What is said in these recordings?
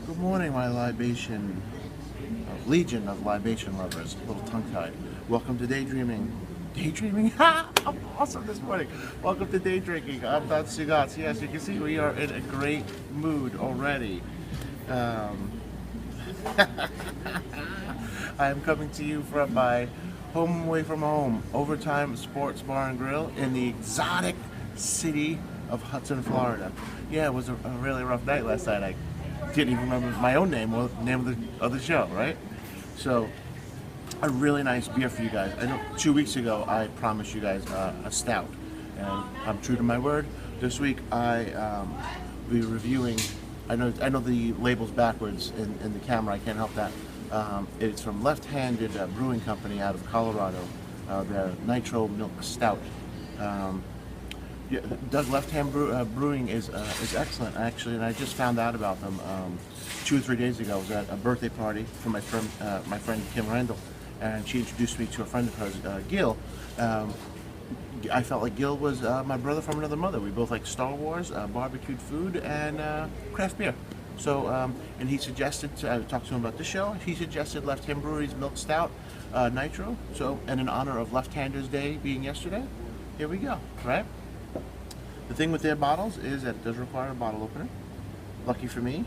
Good morning, my libation, legion of libation lovers. A little tongue-tied. Welcome to daydreaming. Daydreaming? Ha! I'm awesome this morning. Welcome to day drinking. I'm not Stugots. Yes, you can see we are in a great mood already. Um, I am coming to you from my home away from home, Overtime Sports Bar and Grill in the exotic city of Hudson, Florida. Yeah, it was a really rough night last night. I didn't even remember my own name or the name of the show, right? So, a really nice beer for you guys. I know 2 weeks ago I promised you guys a stout, and I'm true to my word. This week I be reviewing. I know the label's backwards in the camera. I can't help that. It's from Left-Handed Brewing Company out of Colorado. Their Nitro Milk Stout. Um, yeah, Doug Left Hand Brewing is excellent actually, and I just found out about them 2 or 3 days ago. I was at a birthday party for my friend Kim Randall, and she introduced me to a friend of hers, Gil. Um, I felt like Gil was my brother from another mother. We both like Star Wars, barbecued food, and craft beer. So, and he suggested, I talked to him about the show, he suggested Left Hand Brewery's Milk Stout Nitro. So, and in honor of Left Handers Day being yesterday, here we go, right? The thing with their bottles is that it does require a bottle opener. Lucky for me,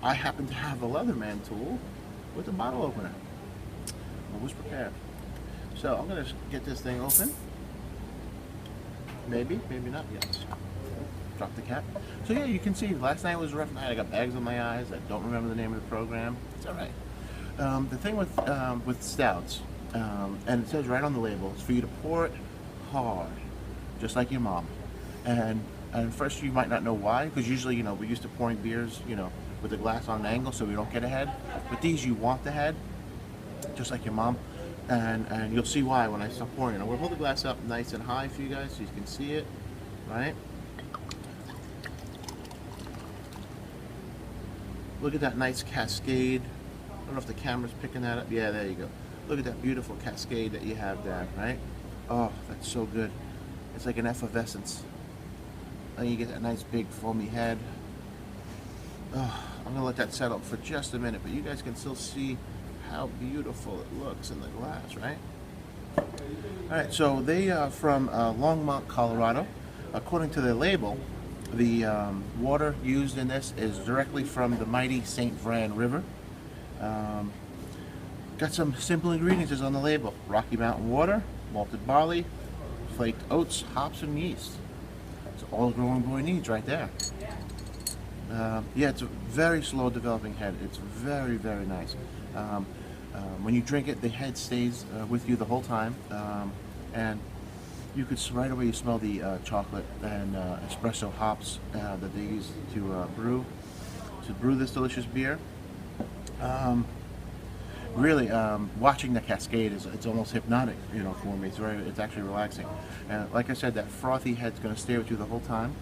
I happen to have a Leatherman tool with a bottle opener. I was prepared. So I'm gonna get this thing open. Maybe, maybe not. Yes. Drop the cap. So yeah, you can see last night was a rough night. I got bags on my eyes. I don't remember the name of the program. It's all right. The thing with stouts, and it says right on the label, is for you to pour it hard, just like your mom. And first you might not know why, because usually, we're used to pouring beers, with the glass on an angle so we don't get a head. But these, you want the head, just like your mom. And you'll see why when I start pouring it. I'm going to hold the glass up nice and high for you guys so you can see it, right? Look at that nice cascade. I don't know if the camera's picking that up. Yeah, there you go. Look at that beautiful cascade that you have there, right? Oh, that's so good. It's like an effervescence. And you get that nice big foamy head. Oh, I'm gonna let that settle for just a minute, but you guys can still see how beautiful it looks in the glass, right? All right, so they are from Longmont, Colorado. According to their label, the water used in this is directly from the mighty St. Vrain River. Um, got some simple ingredients is on the label: Rocky Mountain water, malted barley, flaked oats, hops, and yeast. It's all a growing boy needs right there. Yeah, it's a very slow developing head. It's very, very nice. When you drink it, the head stays with you the whole time. And you could right away you smell the chocolate and espresso hops that they use to brew this delicious beer. Really, watching the cascade it's almost hypnotic, for me. It's actually relaxing. And like I said, that frothy head's going to stay with you the whole time.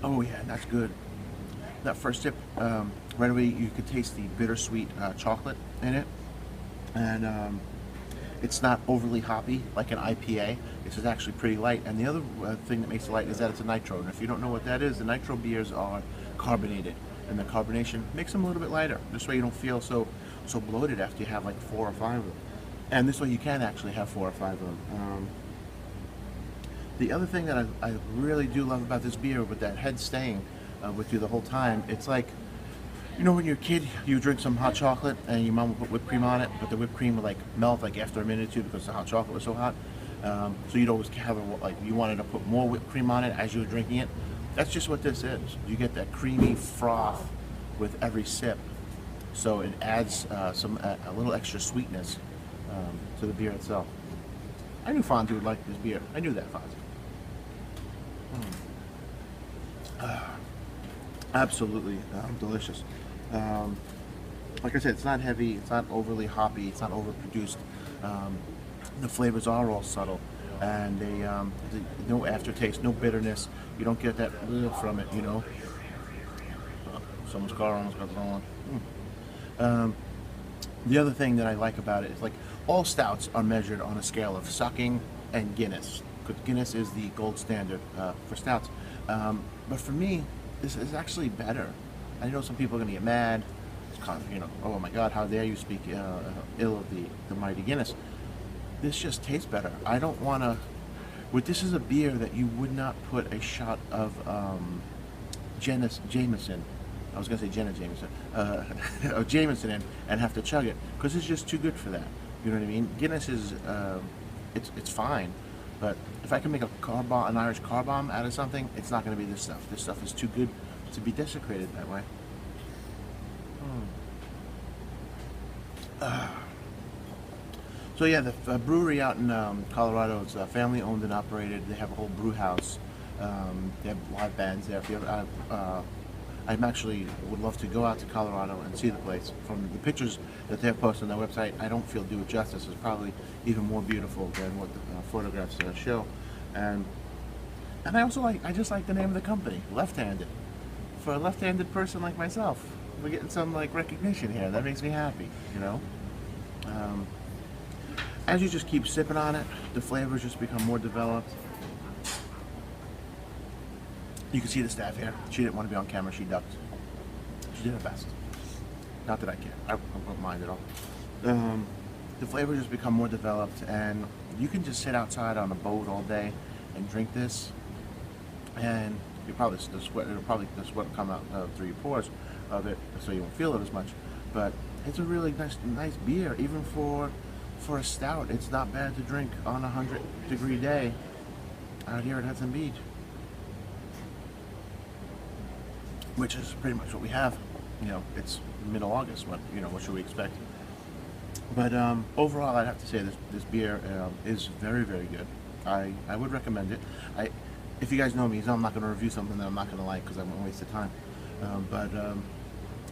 Oh yeah, that's good. That first sip, right away you could taste the bittersweet chocolate in it, and it's not overly hoppy like an IPA. This is actually pretty light. And the other thing that makes it light is that it's a nitro. And if you don't know what that is, the nitro beers are carbonated, and the carbonation makes them a little bit lighter. This way you don't feel so bloated after you have like 4 or 5 of them. And this way you can actually have 4 or 5 of them. The other thing that I really do love about this beer, with that head staying with you the whole time, it's like, when you're a kid, you drink some hot chocolate and your mom would put whipped cream on it, but the whipped cream would like melt like after a minute or two because the hot chocolate was so hot. So you'd always have you wanted to put more whipped cream on it as you were drinking it. That's just what this is. You get that creamy froth with every sip, so it adds a little extra sweetness to the beer itself. I knew Fonzie would like this beer. I knew that, Fonzie. Absolutely delicious. Like I said, it's not heavy, it's not overly hoppy, it's not overproduced. The flavors are all subtle, and they no aftertaste, no bitterness. You don't get that from it, Someone's car almost got thrown. The other thing that I like about it is, like, all stouts are measured on a scale of sucking and Guinness, because Guinness is the gold standard for stouts. But for me, is actually better. I know some people are gonna get mad. It's kind of, oh my God, how dare you speak ill of the mighty Guinness? This just tastes better. I don't want to. This is a beer that you would not put a shot of Jameson. I was gonna say Jenna Jameson, of Jameson in and have to chug it because it's just too good for that. You know what I mean? Guinness is it's fine, but if I can make an Irish car bomb out of something, it's not gonna be this stuff. This stuff is too good to be desecrated that way. So yeah, the brewery out in Colorado is family owned and operated. They have a whole brew house. They have live bands there. If you ever, I actually would love to go out to Colorado and see the place. From the pictures that they have posted on their website, I don't feel do it justice. It's probably even more beautiful than what the photographs show. And I just like the name of the company, Left-Handed. For a left-handed person like myself, we're getting some like recognition here. That makes me happy, you know. As you just keep sipping on it, the flavors just become more developed. You can see the staff here. She didn't want to be on camera. She ducked. She did her best. Not that I care. I don't mind at all. The flavors just become more developed, and you can just sit outside on a boat all day and drink this, and the sweat will come out through your pores of it, so you won't feel it as much. But it's a really nice beer, even for a stout. It's not bad to drink on a 100-degree day out here at Hudson Beach, which is pretty much what we have. It's middle August. What should we expect? But overall, I'd have to say this beer is very, very good. I would recommend it. If you guys know me, I'm not going to review something that I'm not going to like because I won't waste the time. But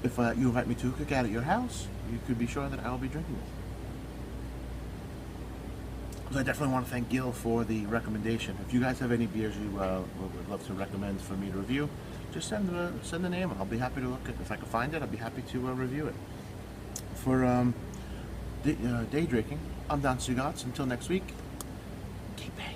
if you invite me to a cookout at your house, you could be sure that I will be drinking it. So I definitely want to thank Gil for the recommendation. If you guys have any beers you would love to recommend for me to review, just send the name. I'll be happy to look at it. If I can find it, I'll be happy to review it. For day drinking, I'm Don Stugots. Until next week, keep it.